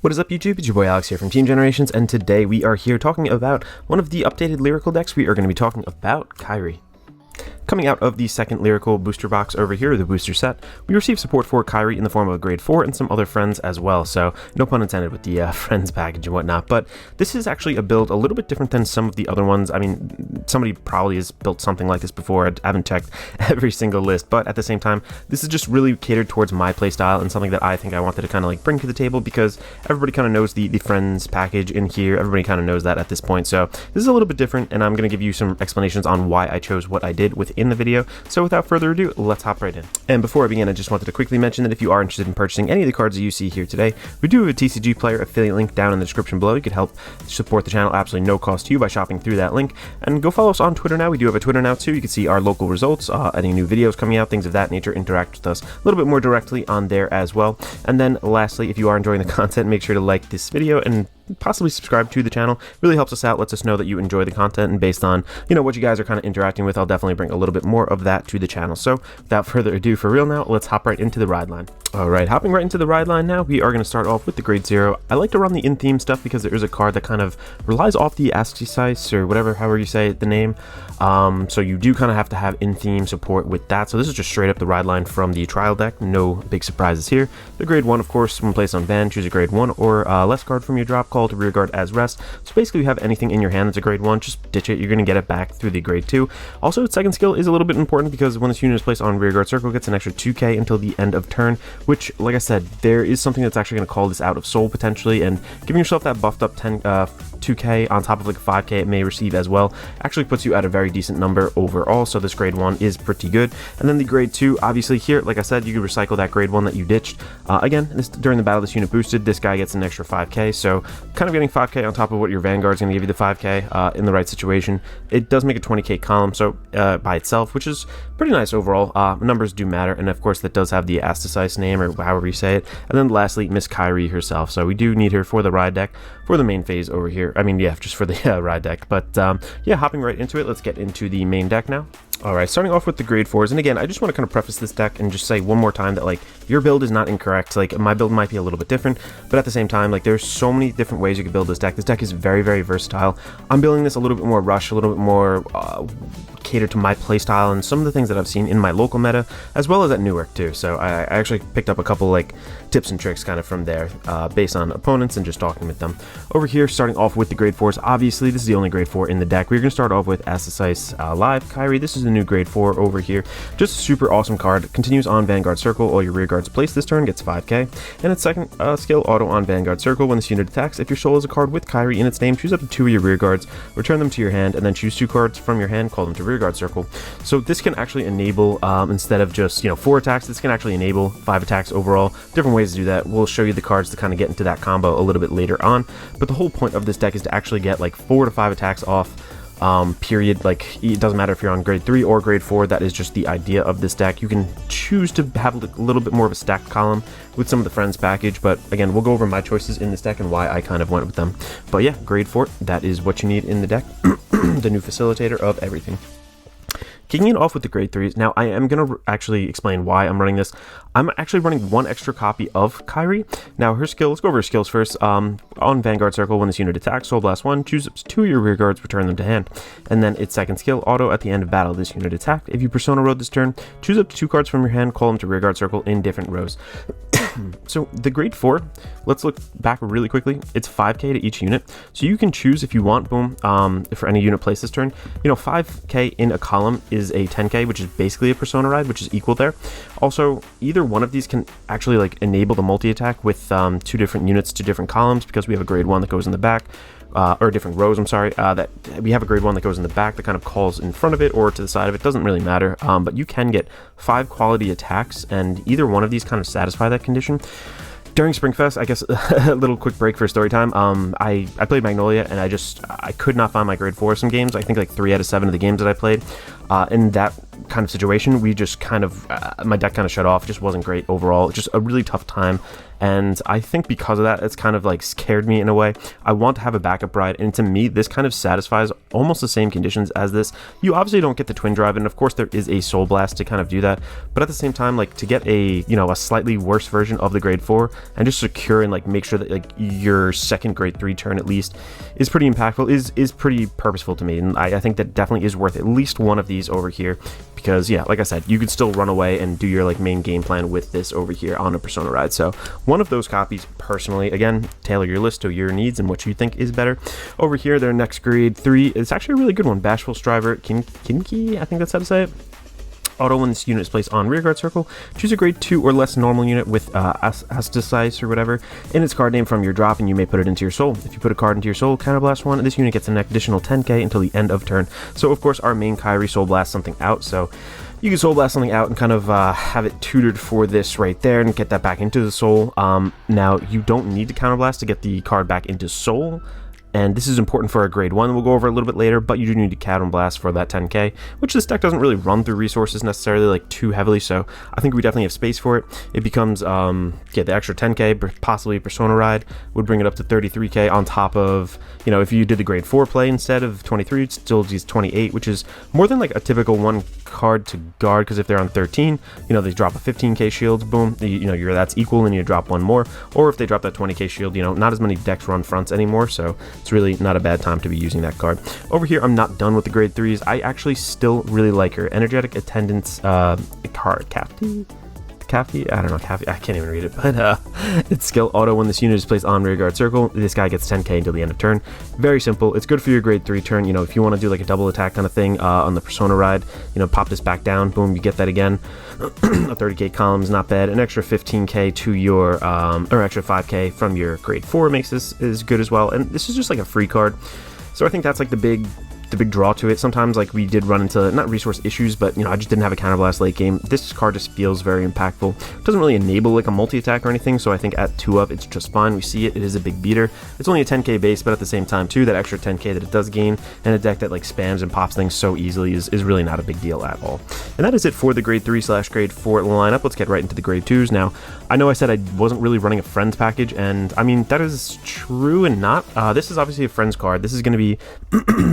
What is up, YouTube? It's your boy Alex here from Team Generations, and today we are here talking about one of the updated Lyrical decks. We are going to be talking about Kairi. Coming out of the second Lyrical booster box over here, the booster set, we received support for Kairi in the form of a grade 4 and some other friends as well, so no pun intended with the friends package and whatnot. But this is actually a build a little bit different than some of the other ones. I mean, somebody probably has built something like this before. I haven't checked every single list, but at the same time, this is just really catered towards my playstyle and something that I think I wanted to kind of like bring to the table, because everybody kind of knows the friends package in here. Everybody kind of knows that at this point, so this is a little bit different, and I'm going to give you some explanations on why I chose what I did within the video. So without further ado, let's hop right in. And before I begin, I just wanted to quickly mention that if you are interested in purchasing any of the cards that you see here today, we do have a TCG player affiliate link down in the description below. You could help support the channel absolutely no cost to you by shopping through that link. And go follow us on Twitter now. We do have a Twitter now too. You can see our local results, any new videos coming out, things of that nature. Interact with us a little bit more directly on there as well. And then lastly, if you are enjoying the content, make sure to like this video and possibly subscribe to the channel. Really helps us out, lets us know that you enjoy the content, and based on, you know, what you guys are kind of interacting with, I'll definitely bring a little bit more of that to the channel. So without further ado, for real now, let's hop right into the ride line. Alright, hopping right into the ride line now, we are going to start off with the grade 0. I like to run the in-theme stuff because there is a card that kind of relies off the Ascisice, or whatever, however you say the name. So you do kind of have to have in-theme support with that. So this is just straight up the ride line from the trial deck. No big surprises here. The grade 1, of course, when placed on ban, choose a grade 1 or less card from your drop, call to rear guard as rest. So basically, you have anything in your hand that's a grade 1, just ditch it. You're going to get it back through the grade 2. Also, its second skill is a little bit important because when this unit is placed on rear guard circle, it gets an extra 2k until the end of turn, which, like I said, there is something that's actually going to call this out of soul potentially, and giving yourself that buffed up 2k on top of like 5k it may receive as well actually puts you at a very decent number overall. So this grade 1 is pretty good. And then the grade 2, obviously here, like I said, you can recycle that grade 1 that you ditched. Again, during the battle, this unit boosted, this guy gets an extra 5k, so kind of getting 5k on top of what your Vanguard is going to give you the 5k in the right situation. It does make a 20k column, so by itself, which is pretty nice overall. Numbers do matter, and of course that does have the Ascisice name, or however you say it. And then lastly, Miss Kairi herself, so we do need her for the ride deck, for the main phase over here. I mean, yeah, just for the ride deck. But yeah, hopping right into it, let's get into the main deck now. Alright, starting off with the grade 4s, and again, I just want to kind of preface this deck and just say one more time that, like, your build is not incorrect. Like, my build might be a little bit different, but at the same time, like, there's so many different ways you can build this deck. This deck is very, very versatile. I'm building this a little bit more rush, a little bit more catered to my playstyle and some of the things that I've seen in my local meta, as well as at Newark too. So I actually picked up a couple like tips and tricks kind of from there, based on opponents and just talking with them. Over here, starting off with the grade 4s, obviously this is the only grade 4 in the deck. We're going to start off with Ascisice Live Kairi. This is the new grade 4 over here. Just a super awesome card. Continues on Vanguard Circle. All your rear guards placed this turn gets 5k. And its second skill, auto on Vanguard Circle. When this unit attacks, if your soul is a card with Kairi in its name, choose up to 2 of your rear guards, return them to your hand, and then choose 2 cards from your hand, call them to rear guard circle. So this can actually enable, instead of just, 4 attacks, this can actually enable 5 attacks overall. Different ways to do that. We'll show you the cards to kind of get into that combo a little bit later on. But the whole point of this deck is to actually get like 4 to 5 attacks off, period. Like, it doesn't matter if you're on grade 3 or grade 4, that is just the idea of this deck. You can choose to have a little bit more of a stacked column with some of the friends package, but again, we'll go over my choices in this deck and why I kind of went with them. But yeah, grade 4, that is what you need in the deck. The new facilitator of everything. Kicking it off with the grade 3s, now I am going to actually explain why I'm running this. I'm actually running 1 extra copy of Kairi. Now her skill, let's go over her skills first. On Vanguard Circle, when this unit attacks, Soul Blast 1, choose up to 2 of your rear guards, return them to hand. And then its second skill, auto at the end of battle, this unit attacked. If you Persona Road this turn, choose up to 2 cards from your hand, call them to rear guard circle in different rows. So the grade 4, let's look back really quickly. It's 5k to each unit, so you can choose if you want, boom, for any unit placed this turn. 5k in a column is a 10k, which is basically a Persona ride, which is equal there. Also, either one of these can actually like enable the multi-attack with 2 different units to different columns, because we have a grade 1 that goes in the back, or different rows, I'm sorry, that we have a grade 1 that goes in the back that kind of calls in front of it or to the side of it. Doesn't really matter, but you can get 5 quality attacks, and either one of these kind of satisfy that condition. During Springfest, I guess a little quick break for story time, I played Magnolia, and I could not find my grade 4 some games. I think like 3 out of 7 of the games that I played, and that kind of situation, we just kind of, my deck kind of shut off. It just wasn't great overall. Just a really tough time. And I think because of that, it's kind of like scared me in a way. I want to have a backup ride, and to me, this kind of satisfies almost the same conditions as this. You obviously don't get the twin drive, and of course there is a Soul Blast to kind of do that, but at the same time, like, to get a, you know, a slightly worse version of the grade 4 and just secure and like make sure that like your second grade 3 turn at least is pretty impactful, is pretty purposeful to me, and I think that definitely is worth at least one of these over here. Because yeah, like I said, you could still run away and do your like main game plan with this over here on a Persona ride. So one of those copies personally. Again, tailor your list to your needs and what you think is better. Over here, their next grade 3 is actually a really good one. Bashful Striver Kinki, I think that's how to say it. Auto, when this unit is placed on rearguard circle, choose a grade 2 or less normal unit with Asticise or whatever in its card name from your drop, and you may put it into your soul. If you put a card into your soul, counterblast 1, this unit gets an additional 10k until the end of turn. So of course our main Kairi soul blast something out, so you can soul blast something out and kind of have it tutored for this right there and get that back into the soul. Now you don't need to counterblast to get the card back into soul, and this is important for a grade 1 we'll go over a little bit later, but you do need to Counter Blast for that 10k, which this deck doesn't really run through resources necessarily like too heavily, so I think we definitely have space for it. It becomes, yeah, the extra 10k, possibly Persona Ride, would bring it up to 33k on top of, you know, if you did the grade 4 play instead of 23, it still gives 28, which is more than like a typical one card to guard, because if they're on 13, you know, they drop a 15k shield, boom, you know, that's equal and you drop one more, or if they drop that 20k shield, you know, not as many decks run fronts anymore, so it's really not a bad time to be using that card. Over here, I'm not done with the grade 3s. I actually still really like her Energetic Attendance card, Caffey? I don't know, Caffey, I can't even read it, but it's skill auto. When this unit is placed on rearguard circle, this guy gets 10k until the end of turn. Very simple. It's good for your grade 3 turn. You know, if you want to do like a double attack kind of thing on the Persona Ride, you know, pop this back down, boom, you get that again. A 30k column is not bad. An extra 15k to your, or extra 5k from your grade 4 makes this is good as well. And this is just like a free card. So I think that's like the big draw to it. Sometimes like we did run into not resource issues, but you know, I just didn't have a counterblast late game. This card just feels very impactful. It doesn't really enable like a multi-attack or anything, so I think at 2 up it's just fine. We see it is a big beater. It's only a 10k base, but at the same time too, that extra 10k that it does gain, and a deck that like spams and pops things so easily is really not a big deal at all. And that is it for the grade 3/grade 4 lineup. Let's get right into the grade 2s now. I know I said I wasn't really running a friends package, and I mean that is true and not. This is obviously a friends card. This is going to be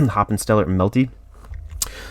Hoppin' Stellar and Melty.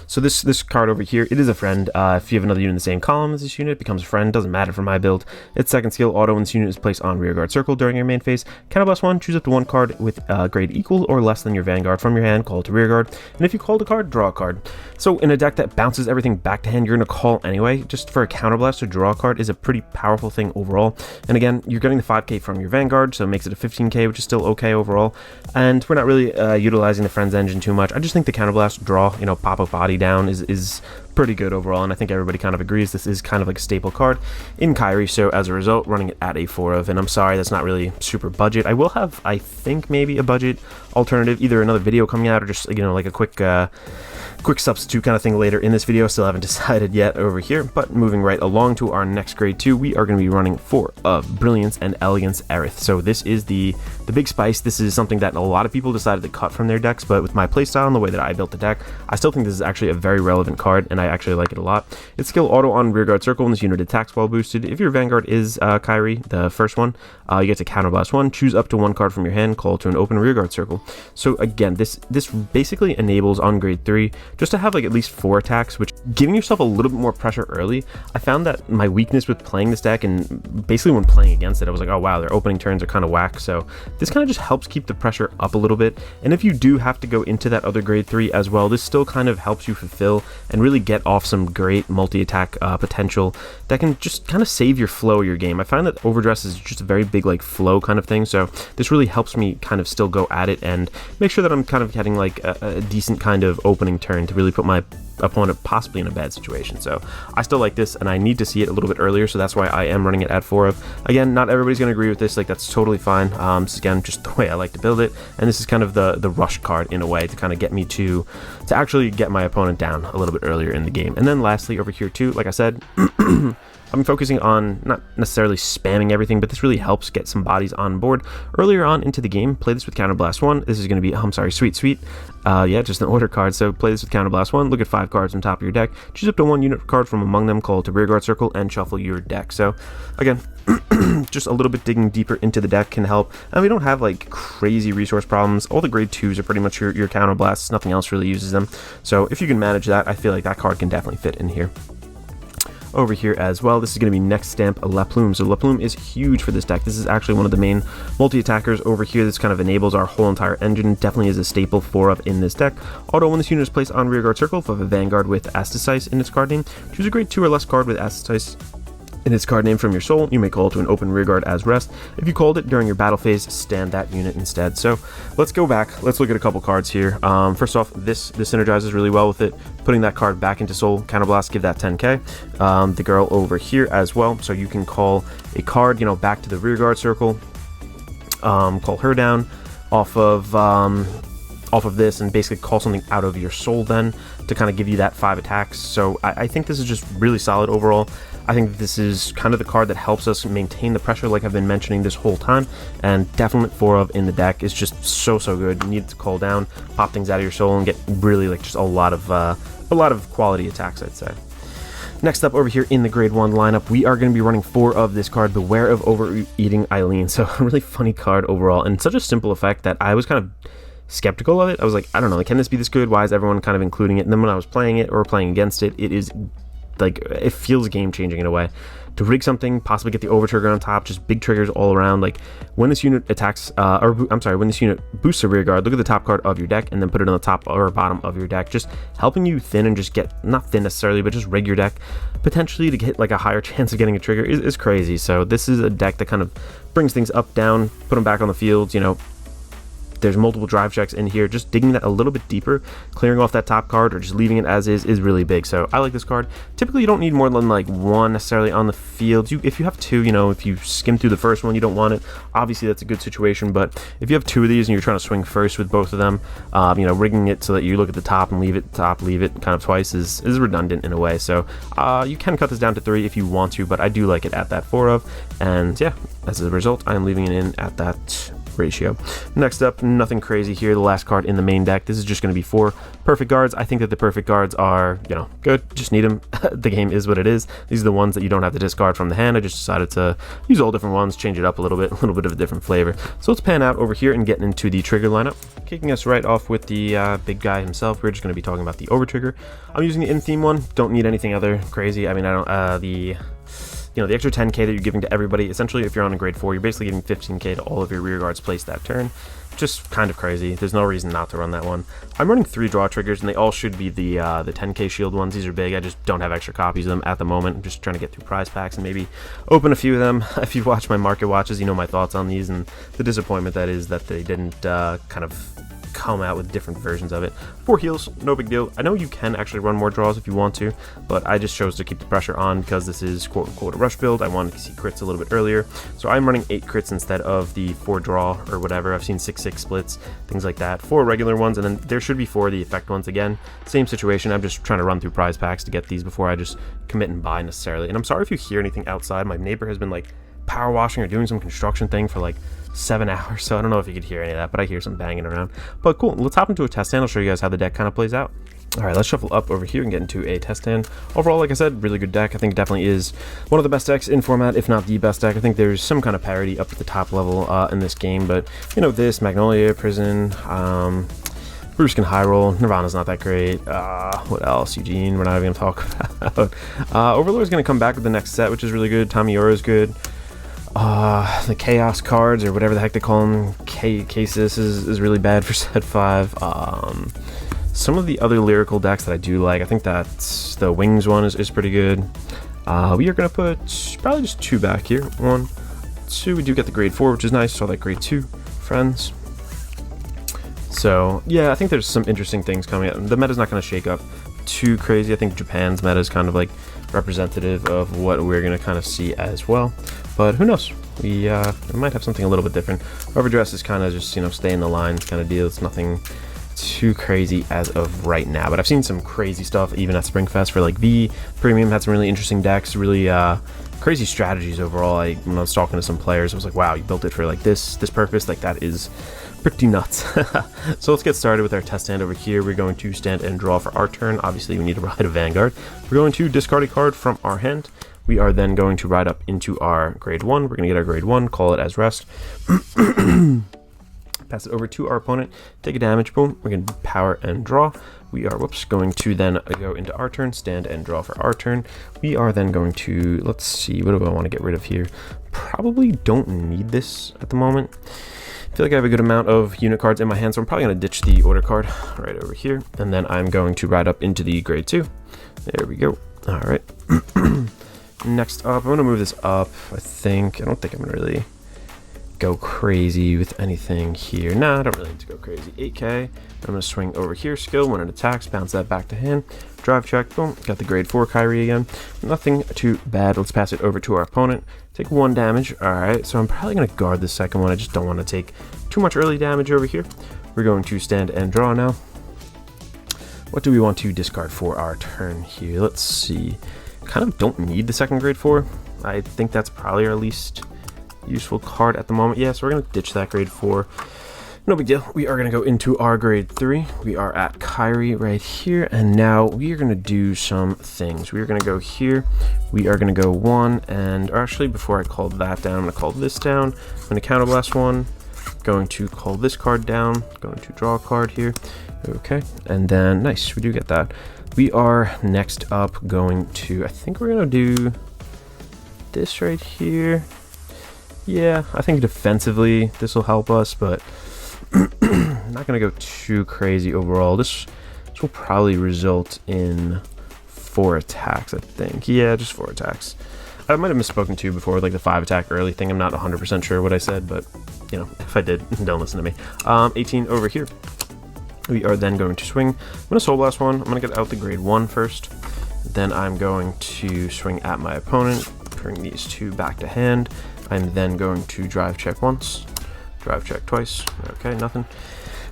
So this card over here, it is a friend. If you have another unit in the same column as this unit, it becomes a friend. Doesn't matter for my build. Its second skill, auto, when this unit is placed on rearguard circle during your main phase, counterblast 1, choose up to 1 card with grade equal or less than your Vanguard from your hand, call it to rearguard, and if you called a card, draw a card. So in a deck that bounces everything back to hand, you're going to call anyway. Just for a counterblast to draw a card is a pretty powerful thing overall. And again, you're getting the 5k from your Vanguard, so it makes it a 15k, which is still okay overall. And we're not really utilizing the friends engine too much. I just think the counterblast draw, you know, pop a body down is pretty good overall, and I think everybody kind of agrees this is kind of like a staple card in Kairi, so as a result, running it at a 4 of, and I'm sorry that's not really super budget. I will have, I think, maybe a budget alternative, either another video coming out or just, you know, like a quick substitute kind of thing later in this video. Still haven't decided yet over here, but moving right along to our next grade 2, we are going to be running 4 of Brilliance and Elegance Aerith. So this is the big spice. This is something that a lot of people decided to cut from their decks, but with my playstyle and the way that I built the deck, I still think this is actually a very relevant card, and I actually like it a lot. It's skill auto on rearguard circle, and this unit attacks while boosted. If your Vanguard is Kairi, the first one, you get to counterblast 1, choose up to 1 card from your hand, call to an open rearguard circle. So again, this basically enables on grade 3 just to have like at least 4 attacks, which giving yourself a little bit more pressure early. I found that my weakness with playing this deck, and basically when playing against it, I was like, oh wow, their opening turns are kind of whack. So this kind of just helps keep the pressure up a little bit. And if you do have to go into that other grade 3 as well, this still kind of helps you fulfill and really get off some great multi-attack potential that can just kind of save your flow of your game. I find that Overdress is just a very big like flow kind of thing, so this really helps me kind of still go at it and make sure that I'm kind of getting like a decent kind of opening turn to really put my opponent possibly in a bad situation. So I still like this, and I need to see it a little bit earlier, so that's why I am running it at 4 of. Again, not everybody's going to agree with this, like that's totally fine. This is again just the way I like to build it, and this is kind of the rush card in a way to kind of get me to actually get my opponent down a little bit earlier in the game. And then lastly over here too, like I said, I'm focusing on not necessarily spamming everything, but this really helps get some bodies on board earlier on into the game. Play this with Counterblast 1. This is going to be, I'm sorry, Sweet. Yeah, just an order card. So play this with Counterblast 1. Look at 5 cards on top of your deck. Choose up to 1 unit card from among them, call it to Rearguard Circle, and shuffle your deck. So again, just a little bit digging deeper into the deck can help. And we don't have like crazy resource problems. All the grade 2s are pretty much your Counterblasts. Nothing else really uses them. So if you can manage that, I feel like that card can definitely fit in here. Over here as well, this is going to be next stamp La Plume. So La Plume is huge for this deck. This is actually one of the main multi-attackers over here. This kind of enables our whole entire engine. Definitely is a staple 4-of in this deck. Although when this unit is placed on Rearguard Circle, if you have a Vanguard with Astasice in its card name, choose a grade 2 or less card with Astasice in its card name from your soul. You may call it to an open rearguard as rest. If you called it during your battle phase, stand that unit instead. So let's go back. Let's look at a couple cards here. First off, this synergizes really well with it. Putting that card back into soul, Counterblast, give that 10k. The girl over here as well. So you can call a card, back to the rearguard circle. Call her down off of this and basically call something out of your soul then to kind of give you that 5 attacks. So I think this is just really solid overall. I think this is kind of the card that helps us maintain the pressure like I've been mentioning this whole time, and definite 4-of in the deck is just so good. You need it to call down, pop things out of your soul, and get really like just a lot of quality attacks, I'd say. Next up over here in the grade 1 lineup, we are going to be running 4 of this card, Beware of Overeating Eileen. So a really funny card overall, and such a simple effect that I was kind of skeptical of it. I was like, I don't know, can this be this good? Why is everyone kind of including it? And then when I was playing it or playing against it, it is like, it feels game changing in a way. To rig something, possibly get the over trigger on top, just big triggers all around. Like when this unit attacks, when this unit boosts a rear guard, look at the top card of your deck and then put it on the top or bottom of your deck, just helping you thin and just get, not thin necessarily, but just rig your deck potentially to get like a higher chance of getting a trigger is crazy. So this is a deck that kind of brings things up, down, put them back on the field, There's multiple drive checks in here. Just digging that a little bit deeper, clearing off that top card or just leaving it as is really big. So I like this card. Typically, you don't need more than like 1 necessarily on the field. If you have 2, if you skim through the first one, you don't want it. Obviously, that's a good situation. But if you have 2 of these and you're trying to swing first with both of them, rigging it so that you look at the top and leave it kind of twice is redundant in a way. So you can cut this down to 3 if you want to, but I do like it at that 4-of. And yeah, as a result, I am leaving it in at that ratio. Next up, nothing crazy here. The last card in the main deck. This is just going to be 4 perfect guards. I think that the perfect guards are, good. Just need them. The game is what it is. These are the ones that you don't have to discard from the hand. I just decided to use all different ones, change it up a little bit of a different flavor. So let's pan out over here and get into the trigger lineup. Kicking us right off with the big guy himself. We're just going to be talking about the over trigger. I'm using the in-theme one. Don't need anything other crazy. I mean, I don't, the extra 10k that you're giving to everybody, essentially if you're on a grade 4, you're basically giving 15k to all of your rear guards placed that turn. Just kind of crazy. There's no reason not to run that one. I'm running 3 draw triggers, and they all should be the 10k shield ones. These are big. I just don't have extra copies of them at the moment. I'm just trying to get through prize packs and maybe open a few of them. If you watch my market watches, you know my thoughts on these and the disappointment that is that they didn't kind of come out with different versions of it. 4 heals, no big deal. I know you can actually run more draws if you want to, but I just chose to keep the pressure on because this is quote-unquote a rush build. I wanted to see crits a little bit earlier, so I'm running 8 crits instead of the 4 draw or whatever. I've seen 6/6 splits, things like that. 4 regular ones, and then there should be 4 of the effect ones again. Same situation. I'm just trying to run through prize packs to get these before I just commit and buy necessarily. And I'm sorry if you hear anything outside. My neighbor has been like power washing or doing some construction thing for like 7 hours, so I don't know if you could hear any of that, but I hear some banging around. But cool, let's hop into a test stand. I'll show you guys how the deck kind of plays out. Alright, let's shuffle up over here and get into a test stand. Overall, like I said, really good deck. I think it definitely is one of the best decks in format, if not the best deck. I think there's some kind of parity up at the top level in this game, but this, Magnolia, Prison, Brusque and High Roll, Nirvana's not that great. What else? Eugene, we're not even going to talk about. Overlord's going to come back with the next set, which is really good. Tamiyora's good. The Chaos cards, or whatever the heck they call them, Casis is really bad for set 5. Some of the other Lyrical decks that I do like, I think that's the Wings one is pretty good. We are going to put probably just 2 back here. 1, 2, we do get the grade 4, which is nice. Saw that grade 2, friends. So, yeah, I think there's some interesting things coming out. The meta's not going to shake up too crazy. I think Japan's meta is kind of like representative of what we're going to kind of see as well. But who knows? We might have something a little bit different. Overdress is kind of just, stay in the line kind of deal. It's nothing too crazy as of right now, but I've seen some crazy stuff even at Springfest for like V Premium. Had some really interesting decks, really crazy strategies overall. When I was talking to some players, I was like, wow, you built it for like this purpose. Like, that is pretty nuts. So let's get started with our test hand over here. We're going to stand and draw for our turn. Obviously we need to ride a Vanguard. We're going to discard a card from our hand. We are then going to ride up into our grade 1. We're going to get our grade 1, call it as rest. Pass it over to our opponent, take a damage, boom. We're going to power and draw. We are, going to then go into our turn, stand and draw for our turn. We are then going to, let's see, what do I want to get rid of here? Probably don't need this at the moment. I feel like I have a good amount of unit cards in my hand, so I'm probably going to ditch the order card right over here. And then I'm going to ride up into the grade 2. There we go. All right. Next up, I'm going to move this up, I don't think I'm going to really go crazy with anything here. Nah, I don't really need to go crazy. 8k. I'm going to swing over here, skill, when it attacks, bounce that back to hand, drive check, boom, got the grade 4 Kairi again. Nothing too bad. Let's pass it over to our opponent. Take 1 damage. Alright, so I'm probably going to guard the second one. I just don't want to take too much early damage over here. We're going to stand and draw now. What do we want to discard for our turn here? Let's see. Kind of don't need the second grade 4. I think that's probably our least useful card at the moment. Yeah, so we're going to ditch that grade 4. No big deal. We are going to go into our grade 3. We are at Kairi right here, and now we are going to do some things. We are going to go here. We are going to go 1, and actually before I call that down, I'm going to call this down. I'm going to counterblast 1. Going to call this card down. Going to draw a card here. Okay, and then nice, we do get that. We are next up going to, I think we're going to do this right here. Yeah, I think defensively this will help us, but I'm not going to go too crazy overall. This will probably result in 4 attacks, I think. Yeah, just 4 attacks. I might have misspoken to you before, like the 5 attack early thing. I'm not 100% sure what I said, but, you know, if I did, don't listen to me. 18 over here. We are then going to swing. I'm going to Soul Blast 1. I'm going to get out the grade 1 first. Then I'm going to swing at my opponent, bring these 2 back to hand. I'm then going to drive check once, drive check twice. Okay, nothing.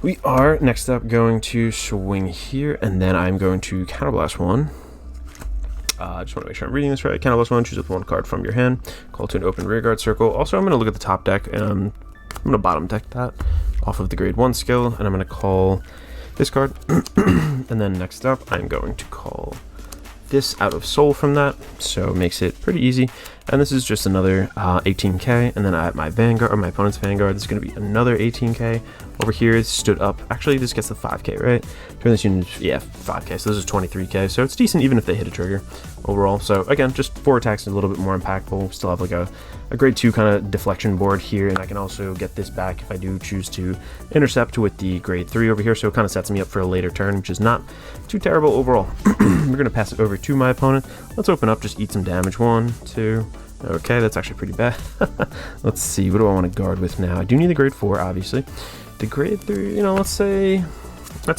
We are next up going to swing here, and then I'm going to counterblast 1. Just want to make sure I'm reading this right. Counterblast 1, choose up 1 card from your hand, call to an open rearguard circle. Also, I'm going to look at the top deck, and I'm going to bottom deck that off of the grade 1 skill, and I'm going to call this card. And then next up, I'm going to call this out of soul from that, so it makes it pretty easy. And this is just another 18k, and then I have my Vanguard, or my opponent's Vanguard. This is going to be another 18k. Over here, it stood up. Actually, this gets the 5k, right? Turn this unit, yeah, 5k, so this is 23k, so it's decent even if they hit a trigger overall. So again, just 4 attacks, a little bit more impactful. Still have like a grade 2 kind of deflection board here, and I can also get this back if I do choose to intercept with the grade 3 over here, so it kind of sets me up for a later turn, which is not too terrible overall. We're going to pass it over to my opponent. Let's open up, just eat some damage. 1, 2. Okay, that's actually pretty bad. Let's see, what do I want to guard with now? I do need the grade 4, obviously. The grade 3, you know, let's say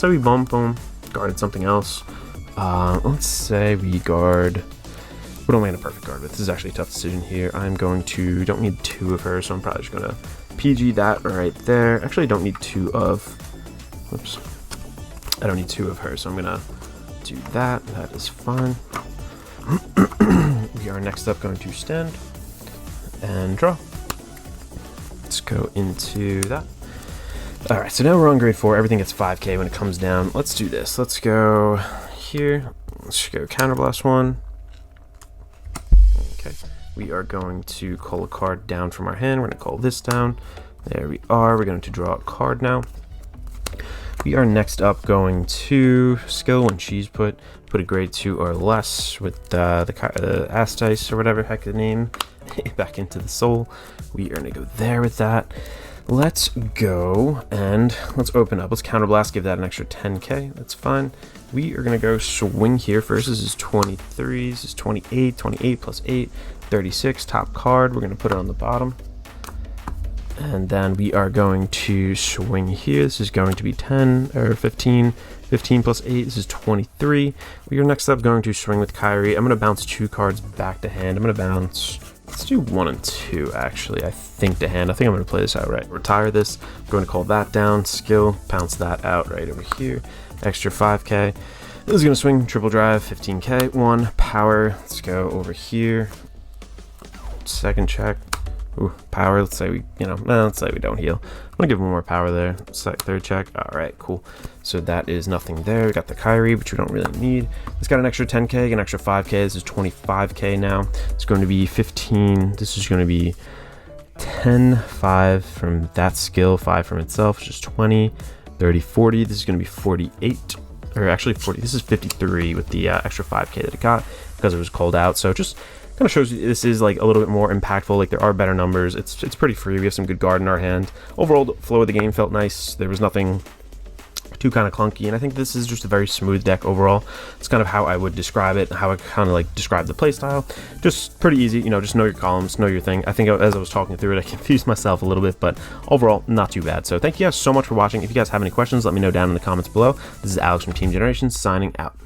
we bump them, guarded something else. Let's say we guard, what am I going to perfect guard with? This is actually a tough decision here. I'm going to, don't need 2 of her, so I'm probably just going to PG that right there. Actually, I don't need 2 of, whoops. I don't need 2 of her, so I'm going to do that. That is fine. We are next up going to stand and draw. Let's go into that. Alright, so now we're on grade 4. Everything gets 5k when it comes down. Let's do this. Let's go here. Let's go counterblast 1. Okay. We are going to call a card down from our hand. We're going to call this down. There we are. We're going to draw a card now. We are next up going to skill when she's put a grade 2 or less with the ass dice or whatever heck the name back into the soul. We are going to go there with that. Let's go and let's open up. Let's counterblast, give that an extra 10k. That's fine. We are going to go swing here first. This is 23. This is 28. 28 plus 8, 36. Top card. We're going to put it on the bottom. And then we are going to swing here. This is going to be 10 or 15. 15 plus 8. This is 23. We are next up going to swing with Kairi. I'm going to bounce 2 cards back to hand. I'm going to bounce Let's do 1 and 2, actually. I think to hand. I think I'm going to play this outright. Retire this. I'm going to call that down. Skill. Pounce that out right over here. Extra 5k. This is going to swing. Triple drive. 15k. 1. Power. Let's go over here. Second check. Ooh, power. Let's say we, let's say we don't heal. I'm going to give him more power there. Third check. All right, cool. So that is nothing there. We got the Kairi, which we don't really need. It's got an extra 10k, an extra 5k. This is 25k now. It's going to be 15. This is going to be 10, 5 from that skill, 5 from itself, which is 20, 30, 40. This is going to be 48, or actually 40. This is 53 with the extra 5k that it got because it was called out. So just kind of shows you this is like a little bit more impactful. Like there are better numbers. It's pretty free. We have some good guard in our hand. Overall, the flow of the game felt nice. There was nothing too kind of clunky, and I think this is just a very smooth deck overall. It's kind of how I would describe it, how I kind of like describe the playstyle. Just pretty easy, just know your columns, know your thing. I think as I was talking through it, I confused myself a little bit, but overall, not too bad. So thank you guys so much for watching. If you guys have any questions, let me know down in the comments below. This is Alex from Team Generations signing out.